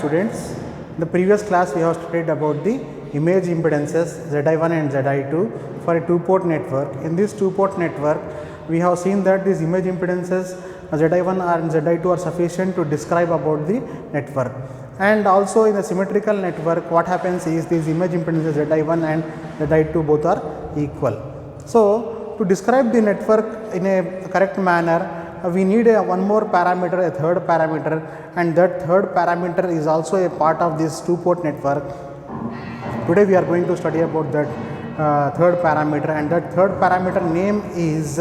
students. In the previous class we have studied about the image impedances Zi1 and Zi2 for a two-port network. In this two-port network we have seen that these image impedances Zi1 and Zi2 are sufficient to describe about the network. And also in a symmetrical network what happens is these image impedances Zi1 and Zi2 both are equal. So to describe the network in a correct manner we need one more parameter, a third parameter, and that third parameter is also a part of this two-port network. Today we are going to study about that third parameter, and that third parameter name is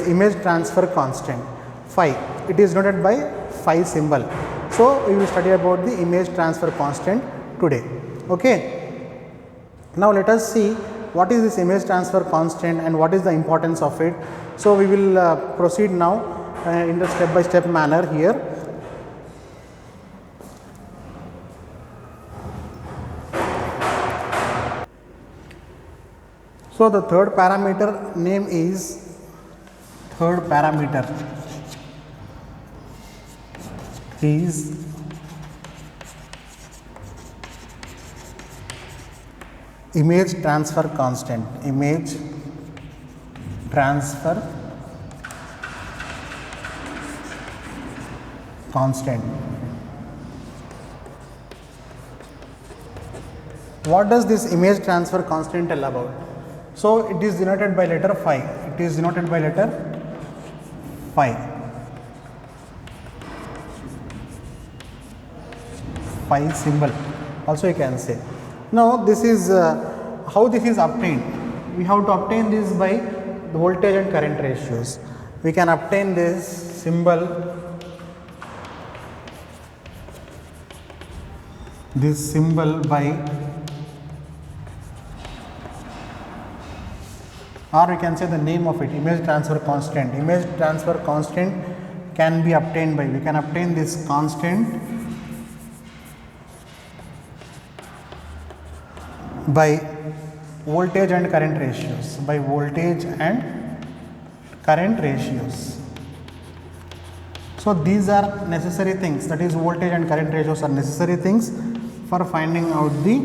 image transfer constant phi. It is denoted by phi symbol. So we will study about the image transfer constant today. Okay. Now let us see what is this image transfer constant and what is the importance of it. So we will proceed now in the step by step manner here. So the third parameter name is image transfer constant. What does this image transfer constant tell about? So it is denoted by letter phi. Phi symbol also you can say. Now this is how this is obtained. We have to obtain this by the voltage and current ratios. We can obtain this symbol by, or we can say the name of it, image transfer constant. Image transfer constant can be obtained by, we can obtain this constant by voltage and current ratios. So these are necessary things, that is voltage and current ratios are necessary things for finding out the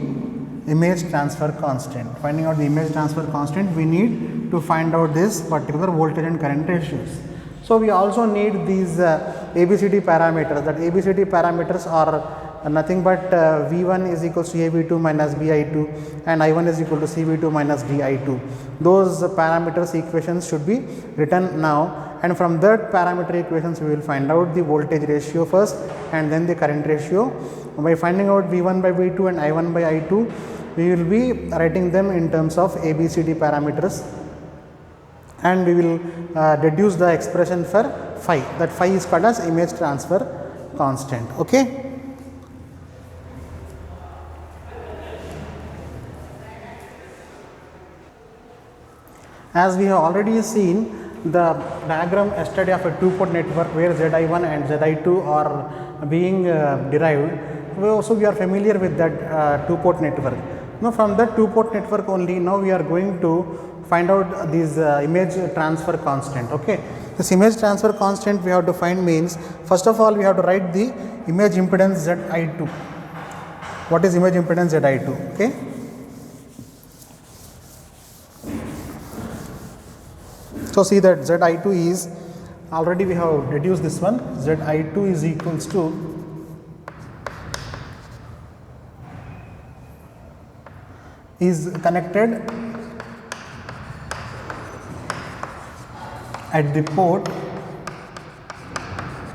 image transfer constant. We need to find out this particular voltage and current ratios. So we also need these ABCD parameters. That ABCD parameters are nothing but V1 is equals to AV2 minus BI2 and I1 is equal to CV2 minus DI2. Those parameters equations should be written now, and from that parameter equations we will find out the voltage ratio first and then the current ratio. By finding out V1 by V2 and I1 by I2, we will be writing them in terms of ABCD parameters, and we will deduce the expression for phi. That phi is called as image transfer constant. Okay. As we have already seen the diagram yesterday of a two-port network where Zi1 and Zi2 are being derived, so we are familiar with that two-port network. Now from that two-port network only, now we are going to find out this image transfer constant. Okay. This image transfer constant we have to find means, first of all we have to write the image impedance Zi2. What is image impedance Zi2? Okay. So see that Zi2 is, already we have deduced this one, Zi2 is equals to is connected at the port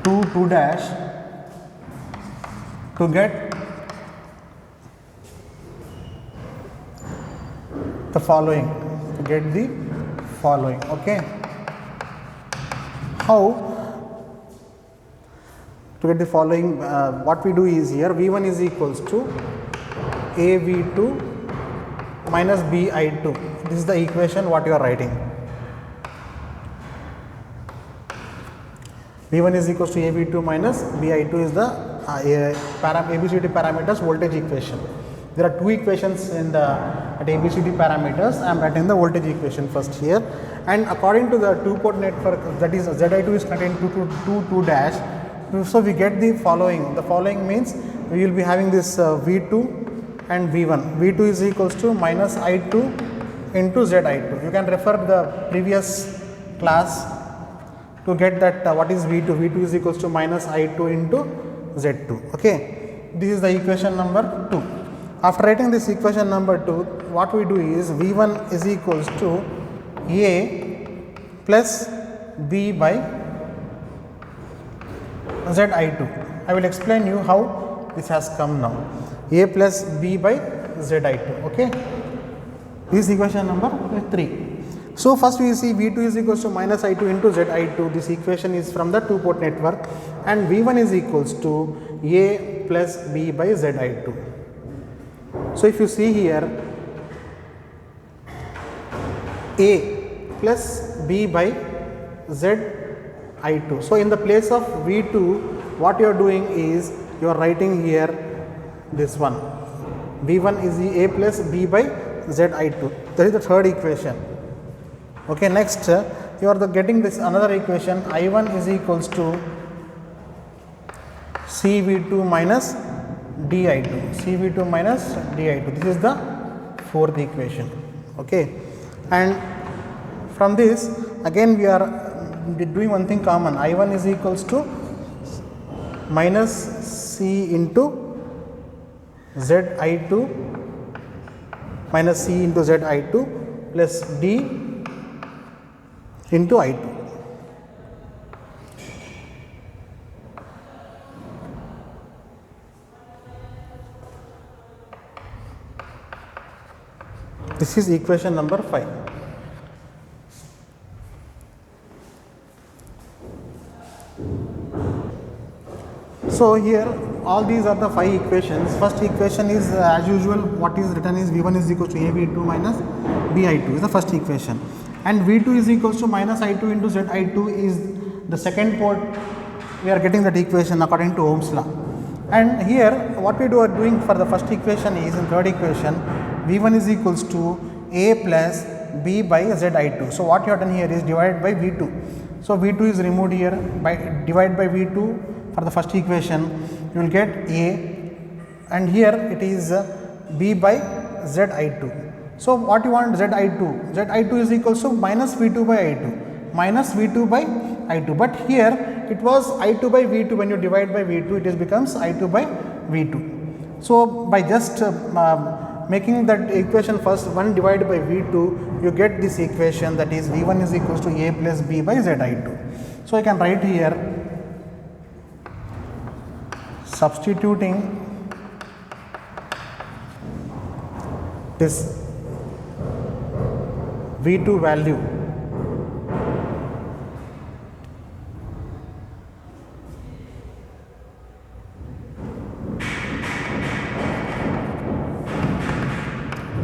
2 dash to get the following, okay. How to get the following? What we do is here V1 is equals to AV2 minus BI2. This is the equation what you are writing. V1 is equals to AV2 minus BI2 is the ABCD parameters voltage equation. There are two equations in the ABCD parameters. I am writing the voltage equation first here, and according to the two-port network, that is Zi2 is contained 2 dash. So we get the following. The following means we will be having this V2 and V1. V2 is equals to minus I2 into ZI2. You can refer the previous class to get that what is V2. V2 is equals to minus I2 into Z2. Okay, this is the equation number 2. After writing this equation number 2, what we do is V1 is equals to A plus B by ZI2. I will explain you how this has come now. A plus B by ZI2. Okay, this is equation number 3. So first we see V2 is equals to minus I2 into ZI2. This equation is from the two-port network, and V1 is equals to A plus B by ZI2. So if you see here, A plus B by ZI2. So in the place of V2, what you are doing is you are writing here this one. V1 is A plus B by ZI2. That is the third equation. Okay, next you are getting this another equation. I1 is equals to CV2 minus DI2. CV2 minus DI2. This is the fourth equation. Okay, and from this again we are doing one thing common. I1 is equals to minus C into ZI2 minus C into ZI2 plus D into I2. This is equation number 5. So here all these are the 5 equations. First equation is as usual, what is written is V1 is equals to AV2 minus BI2 is the first equation, and V2 is equals to minus I2 into ZI2 is the second port. We are getting that equation according to Ohm's law. And here what we are doing for the first equation is, in third equation, V1 is equals to A plus B by ZI2. So what you have done here is divided by V2. So V2 is removed here, by divide by V2 for the first equation, you will get A, and here it is B by ZI2. So what you want ZI2? ZI2 is equals to minus V2 by I2, minus V2 by I2, but here it was I2 by V2. When you divide by V2, it becomes I2 by V2. So by just making that equation first 1 divided by V2, you get this equation, that is V1 is equals to A plus B by ZI2. So I can write here, substituting this V2 value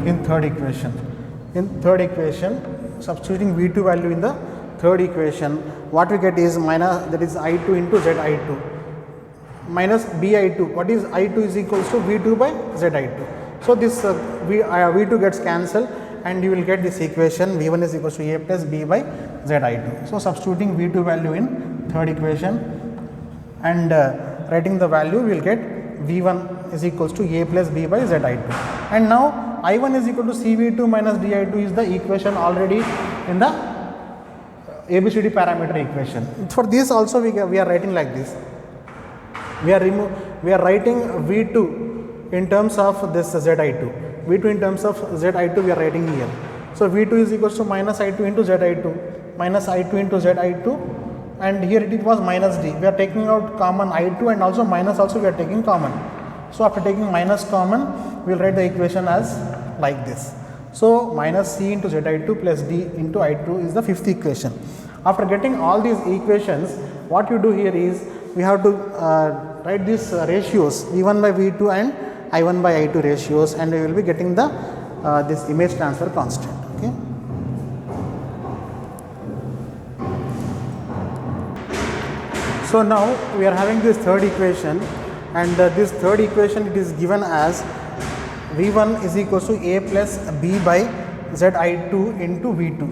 in third equation. In third equation, substituting V2 value in the third equation, what we get is minus, that is I2 into ZI2 minus BI2. What is I2 is equals to V2 by ZI2. So this V2 gets cancelled, and you will get this equation V1 is equals to A plus B by ZI2. So substituting V2 value in third equation and writing the value, we will get V1 is equals to A plus B by ZI2. And now I1 is equal to CV2 minus DI2 is the equation already in the ABCD parameter equation. For this also we are writing like this. We are writing V2 in terms of this ZI2. V2 in terms of ZI2 we are writing here. So V2 is equals to minus I2 into ZI2, minus I2 into ZI2, and here it was minus D. We are taking out common I2, and also minus also we are taking common. So after taking minus common, we will write the equation as like this. So minus C into ZI2 plus D into I2 is the fifth equation. After getting all these equations, what you do here is we have to write these ratios V1 by V2 and I1 by I2 ratios, and we will be getting the this image transfer constant. Okay. So now we are having this third equation, and this third equation, it is given as V1 is equals to A plus B by ZI2 into V2.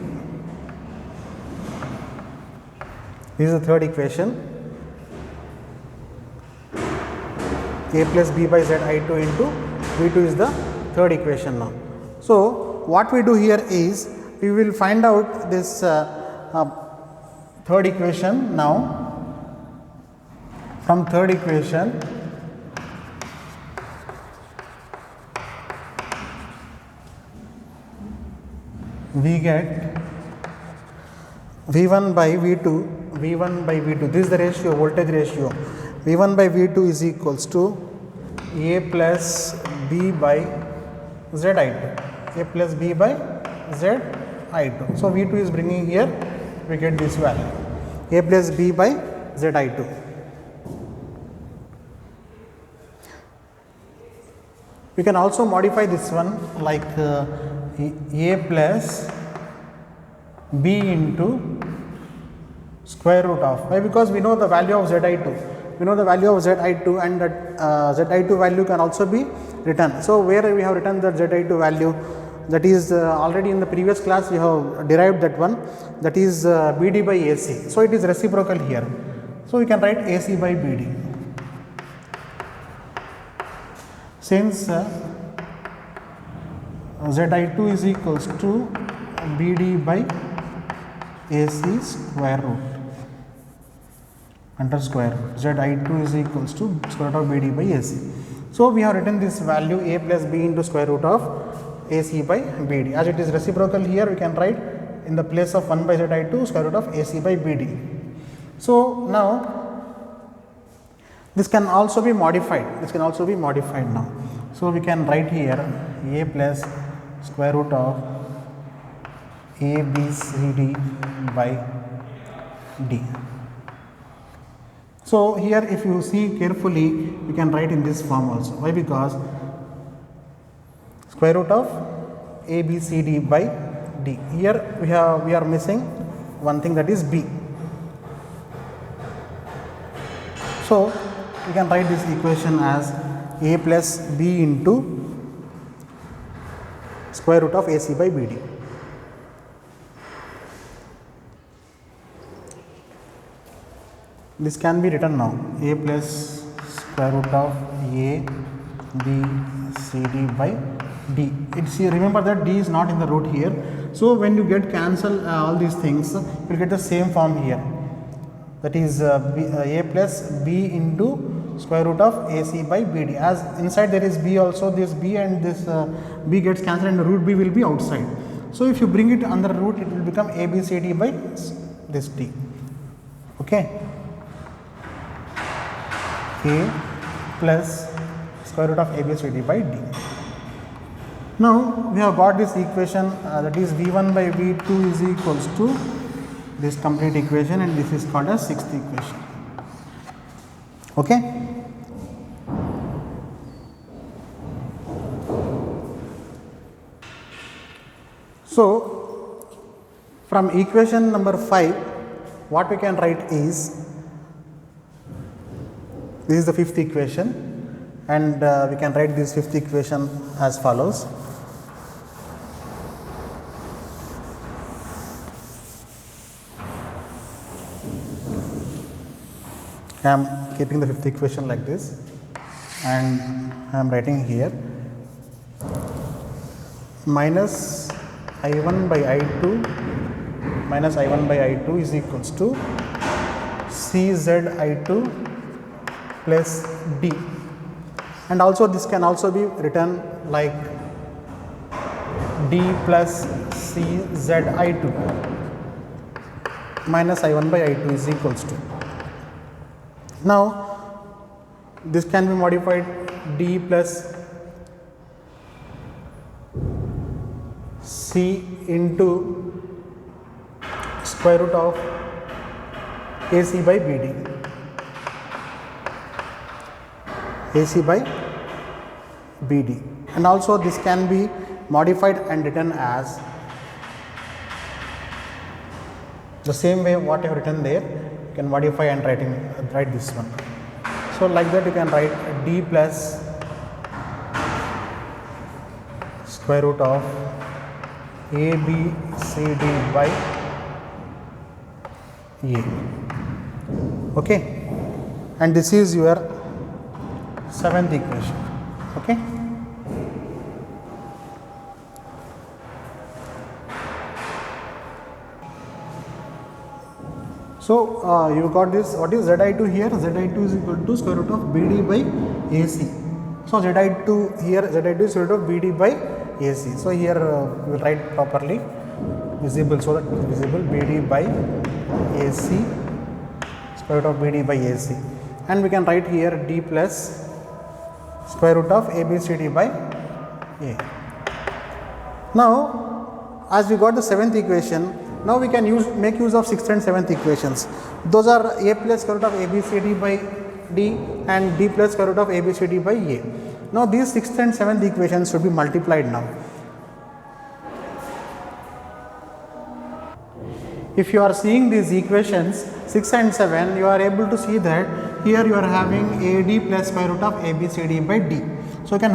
This is the third equation. a plus b by zi2 into v2 is the third equation now. So what we do here is we will find out this third equation now. From third equation we get V1 by V2, this is the ratio, voltage ratio. V1 by V2 is equals to A plus B by ZI2, A plus B by ZI2. So V2 is bringing here, we get this value, A plus B by ZI2. We can also modify this one like A plus B into square root of, why? Because we know the value of Zi2, and that Zi2 value can also be written. So where we have written the Zi2 value, that is already in the previous class we have derived that one, that is BD by AC. So it is reciprocal here. So we can write AC by BD. Since Zi2 is equals to BD by AC square root under square root, Zi2 is equals to square root of BD by AC. So we have written this value A plus B into square root of AC by BD. As it is reciprocal here, we can write in the place of 1 by Zi2 square root of AC by BD. So now this can also be modified, now. So we can write here A plus square root of A B C D by D. So here if you see carefully, we can write in this form also. Why? Because square root of A B C D by D. Here we are missing one thing, that is B. So we can write this equation as A plus B into square root of AC by BD. This can be written now, A plus square root of A B C D by D. Remember that D is not in the root here. So when you get cancel all these things, you will get the same form here. That is A plus B into square root of AC by BD. As inside there is B also, this B and this B gets cancelled and the root B will be outside. So if you bring it under root, it will become ABCD by this D. Okay. A plus square root of ABCD by D. Now we have got this equation, that is V1 by V2 is equals to this complete equation, and this is called as sixth equation. Okay. So from equation number 5, what we can write is, this is the fifth equation, and we can write this fifth equation as follows. I am keeping the fifth equation like this, and I am writing here minus I1 by I2 is equals to CZI2 plus D, and also this can also be written like D plus CZI2 minus I1 by I2 is equals to. Now this can be modified D plus C into square root of AC by BD. AC by BD, and also this can be modified and written as the same way what I have written there, you can modify and write this one. So like that you can write D plus square root of ABCD by A. Okay, and this is your seventh equation. Okay. So you got this. What is Zi2 here? Zi2 is equal to square root of BD by AC. So Zi2 here, Zi2 is square root of BD by AC. So here we will write properly, visible, so that it is visible, BD by AC, square root of BD by AC, and we can write here D plus square root of ABCD by A. Now, as we got the seventh equation, now we can make use of sixth and seventh equations. Those are A plus square root of ABCD by D and D plus square root of ABCD by A. Now these sixth and seventh equations should be multiplied now. If you are seeing these equations 6 and 7, you are able to see that here you are having AD plus square root of ABCD by D. So you can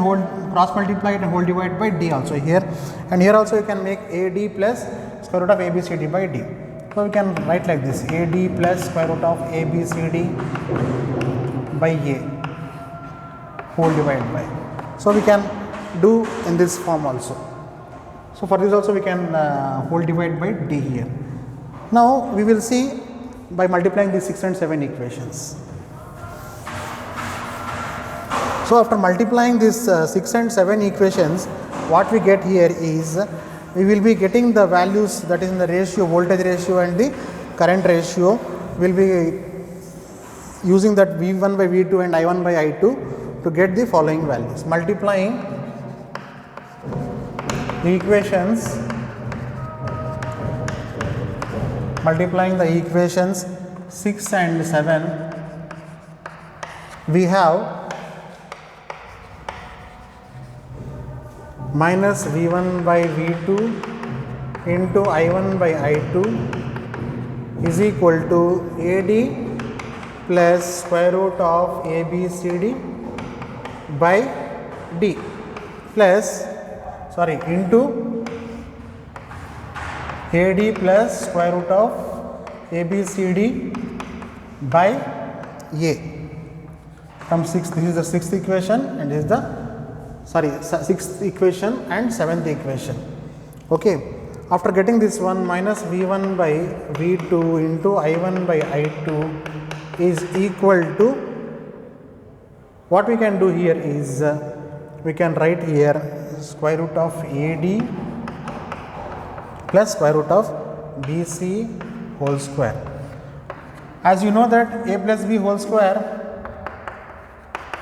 cross multiply it and whole divide by D also here, and here also you can make AD plus square root of ABCD by D. So we can write like this, AD plus square root of ABCD by A whole divide by. So we can do in this form also. So for this also we can whole divide by D here. Now we will see by multiplying these 6 and 7 equations. So after multiplying these 6 and 7 equations, what we get here is we will be getting the values, that is in the ratio, voltage ratio and the current ratio. We will be using that V1 by V2 and I1 by I2 to get the following values. Multiplying the equations, multiplying the equations 6 and 7, we have minus V1 by V2 into I1 by I2 is equal to AD plus square root of ABCD by D plus into AD plus square root of ABCD by A. From 6, this is the sixth equation and this is the sixth equation and seventh equation. Okay. After getting this one, minus V1 by V2 into I1 by I2 is equal to, what we can do here is we can write here square root of AD plus square root of BC whole square. As you know that A plus B whole square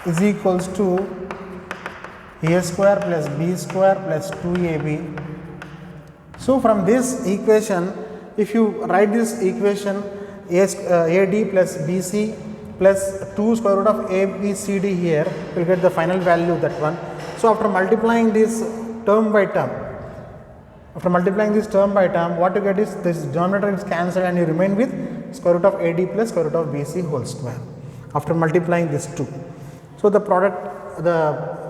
is equals to A square plus B square plus 2AB. So from this equation, if you write this equation AD plus BC plus 2 square root of ABCD here, you will get the final value, that one. So after multiplying this term by term, what you get is this denominator is cancelled and you remain with square root of AD plus square root of BC whole square after multiplying this 2. So the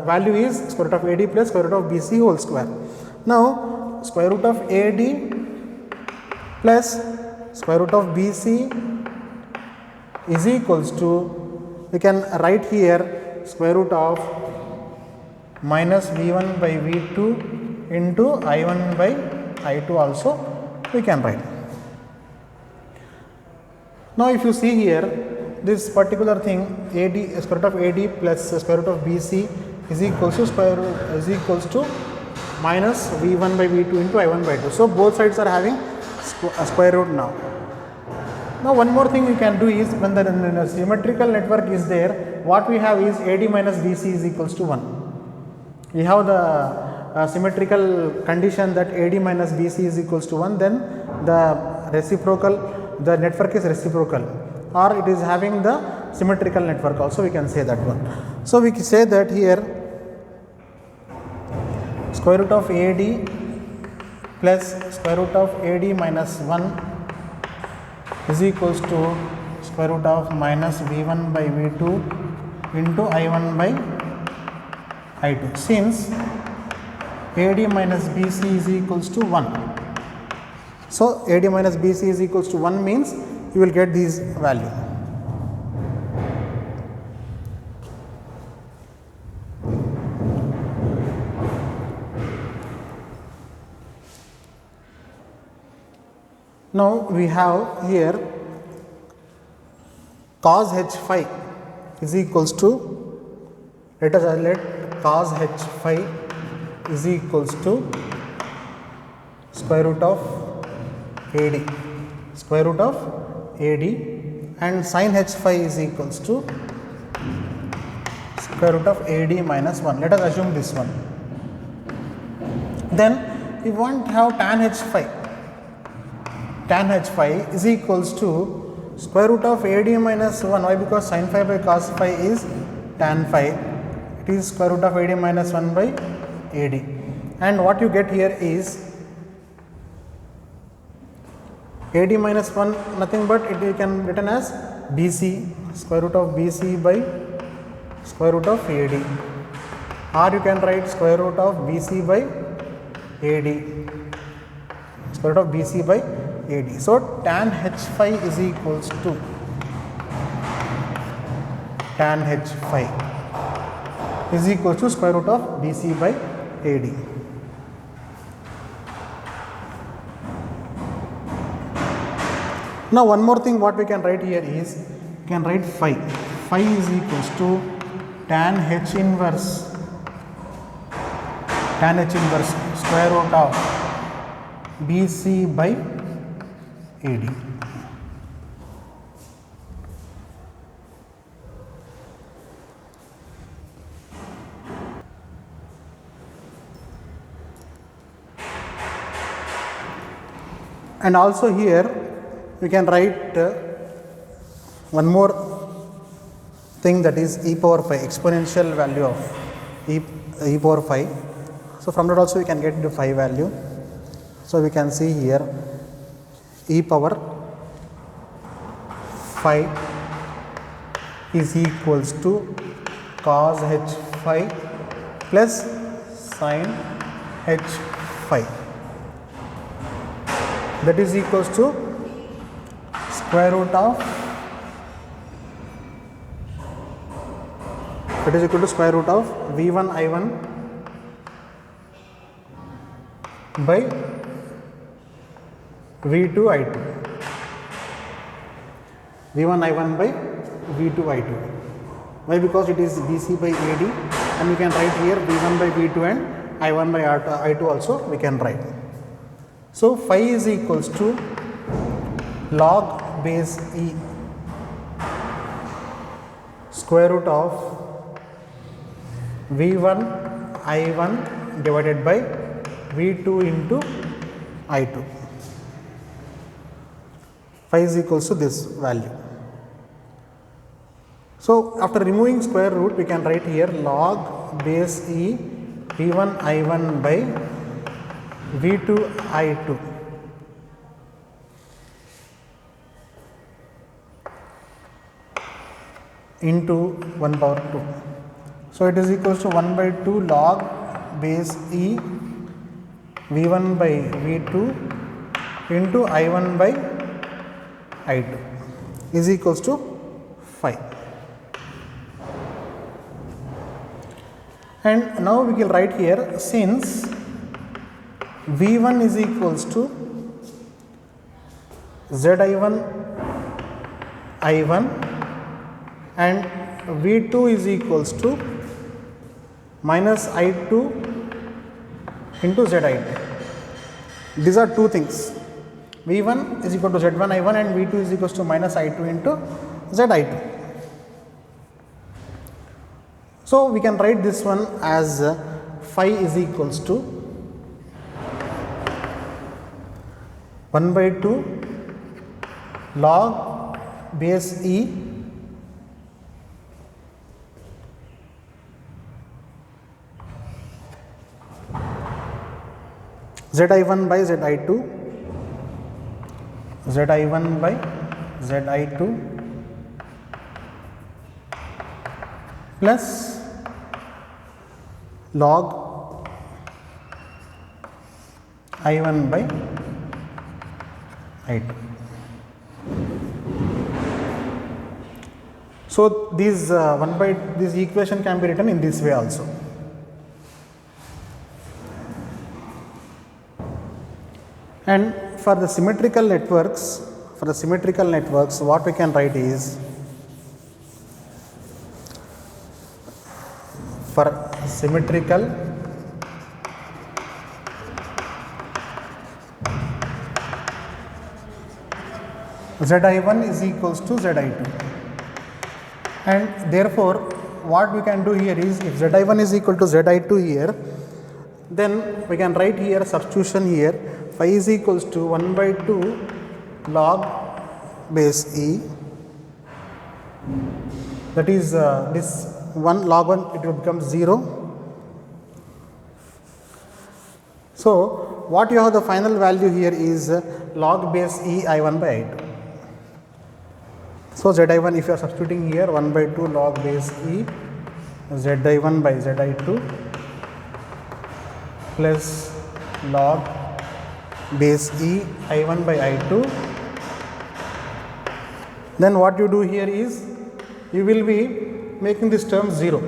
value is square root of AD plus square root of BC whole square. Now square root of AD plus square root of BC is equals to, we can write here square root of minus V1 by V2 into I1 by I2 also we can write. Now if you see here, this particular thing AD, square root of AD plus square root of BC is equals to minus V1 by V2 into I1 by 2. So both sides are having a square root now. Now one more thing we can do is, when the symmetrical network is there, what we have is AD minus BC is equals to 1. We have the symmetrical condition that AD minus BC is equals to 1, then the network is reciprocal, or it is having the symmetrical network also, we can say that one. So we can say that here square root of AD plus square root of AD minus 1 is equals to square root of minus V1 by V2 into I1 by I2, since AD minus BC is equals to 1. So AD minus BC is equals to 1 means you will get these value. Now we have here cos h phi is equals to, let us let cos h phi is equals to square root of AD, square root of AD, and sin h phi is equals to square root of AD minus 1. Let us assume this one. Then we want to have tan h phi. Tan h phi is equals to square root of AD minus 1. Why? Because sin phi by cos phi is tan phi. It is square root of AD minus 1 by AD. And what you get here is AD minus 1 nothing but it you can written as BC, square root of BC by square root of AD, or you can write square root of BC by AD, square root of BC by AD. So tan h phi is equals to tan h phi is equals to square root of BC by AD. Now one more thing what we can write here is, we can write phi. Phi is equals to tan h inverse square root of BC by AD. And also here we can write one more thing, that is e power phi, exponential value of e power phi. So from that also we can get the phi value. So we can see here e power phi is equals to cos h phi plus sin h phi, that is equals to square root of, that is equal to square root of V1 I1 by V2 I2, V1 I1 by V2 I2. Why? Because it is BC by AD, and we can write here V1 by V2 and I1 by I2 also we can write. So phi is equals to log base E square root of V1 I1 divided by V2 into I2. Phi is equals to this value. So after removing square root, we can write here log base E V1 I1 by V2 I2 into 1 power 2. So it is equals to 1 by 2 log base E V1 by V2 into I1 by I2 is equals to phi. And now we can write here, since V1 is equals to ZI1 I1 and V2 is equals to minus I2 into ZI2. These are two things. V1 is equal to Z1 I1 and V2 is equals to minus I2 into ZI2. So we can write this one as phi is equals to 1 by 2 log base E ZI1 by ZI2, ZI1 by ZI2 plus log I1 by I2. So these this equation can be written in this way also. And for the symmetrical networks, what we can write is, for symmetrical Zi1 is equals to Zi2, and therefore what we can do here is, if Zi1 is equal to Zi2 here, then we can write here substitution here, phi is equals to 1 by 2 log base E, that is this 1 log 1, it will become 0. So what you have, the final value here is log base E I1 by I2. So Zi1, if you are substituting here 1 by 2 log base E Zi1 by Zi2 plus log base E I1 by I2, then what you do here is, you will be making this term 0,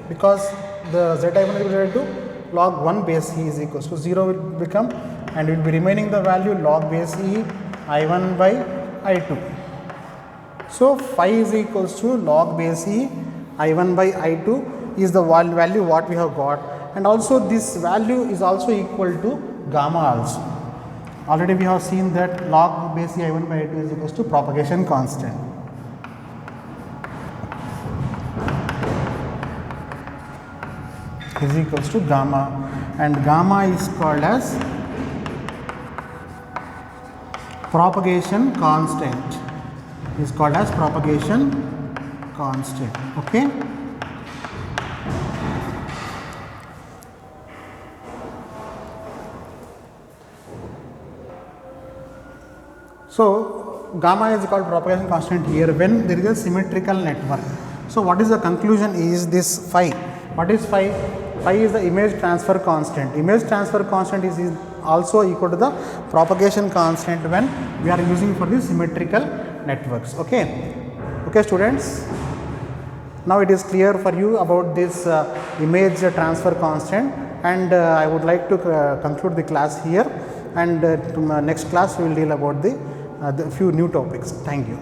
because the Zi1 will be to log 1 base E is equals to 0 will become, and it will be remaining the value log base E I1 by I2. So phi is equals to log base E I1 by I2 is the value what we have got, and also this value is also equal to gamma also. Already we have seen that log base E I1 by I2 is equals to propagation constant. Is equals to gamma, and gamma is called as propagation constant, is called as propagation constant. Okay. So gamma is called propagation constant here when there is a symmetrical network. So what is the conclusion is this phi. What is phi? Phi is the image transfer constant. Image transfer constant is also equal to the propagation constant when we are using for the symmetrical networks. Okay. Okay students, now it is clear for you about this image transfer constant, and I would like to conclude the class here, and next class we will deal about the few new topics. Thank you.